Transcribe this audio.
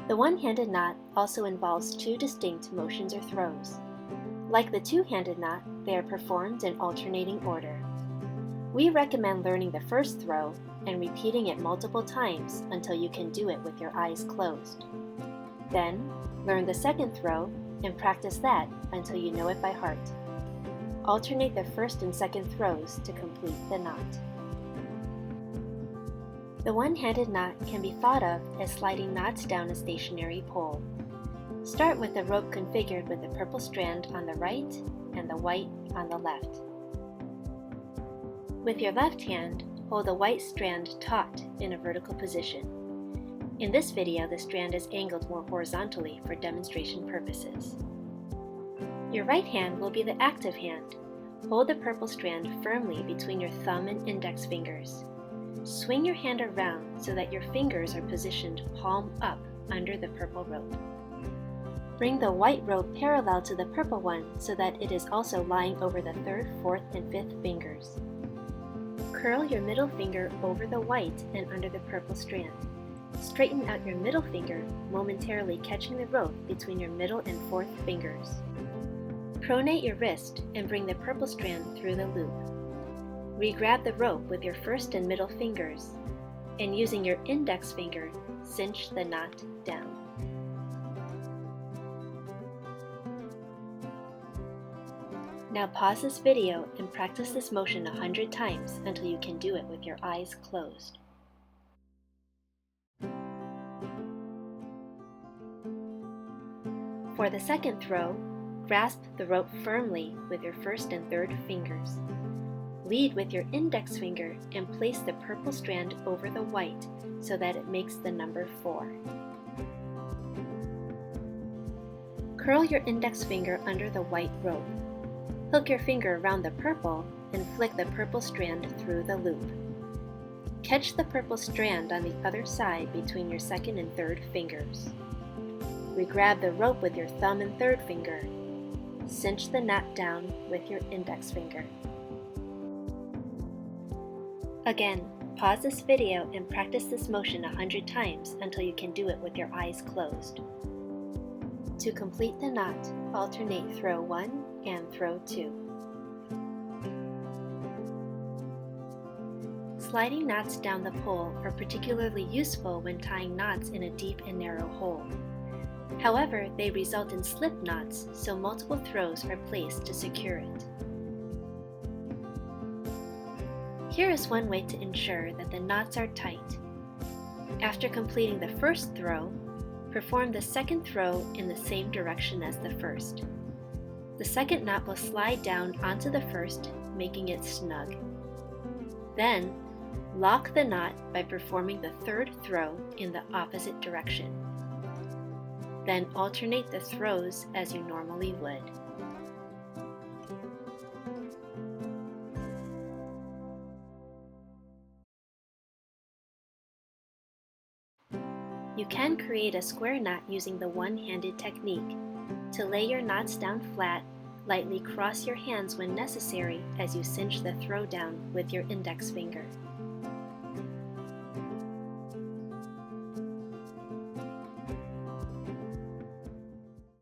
The one-handed knot also involves two distinct motions or throws. Like the two-handed knot, they are performed in alternating order. We recommend learning the first throw and repeating it multiple times until you can do it with your eyes closed. Then, learn the second throw and practice that until you know it by heart. Alternate the first and second throws to complete the knot. The one-handed knot can be thought of as sliding knots down a stationary pole. Start with the rope configured with the purple strand on the right and the white on the left. With your left hand, hold the white strand taut in a vertical position. In this video, the strand is angled more horizontally for demonstration purposes. Your right hand will be the active hand. Hold the purple strand firmly between your thumb and index fingers. Swing your hand around so that your fingers are positioned palm up under the purple rope. Bring the white rope parallel to the purple one so that it is also lying over the third, fourth, and fifth fingers. Curl your middle finger over the white and under the purple strand. Straighten out your middle finger, momentarily catching the rope between your middle and fourth fingers. Pronate your wrist and bring the purple strand through the loop. Re-grab the rope with your first and middle fingers, and using your index finger, cinch the knot down. Now pause this video and practice this motion 100 times until you can do it with your eyes closed. For the second throw, grasp the rope firmly with your first and third fingers. Lead with your index finger and place the purple strand over the white so that it makes the number 4. Curl your index finger under the white rope. Hook your finger around the purple and flick the purple strand through the loop. Catch the purple strand on the other side between your second and third fingers. Re-grab the rope with your thumb and third finger. Cinch the knot down with your index finger. Again, pause this video and practice this motion 100 times until you can do it with your eyes closed. To complete the knot, alternate throw 1 and throw 2. Sliding knots down the pole are particularly useful when tying knots in a deep and narrow hole. However, they result in slip knots, so multiple throws are placed to secure it. Here is one way to ensure that the knots are tight. After completing the first throw, perform the second throw in the same direction as the first. The second knot will slide down onto the first, making it snug. Then, lock the knot by performing the third throw in the opposite direction. Then alternate the throws as you normally would. You can create a square knot using the one-handed technique. To lay your knots down flat, lightly cross your hands when necessary as you cinch the throw down with your index finger.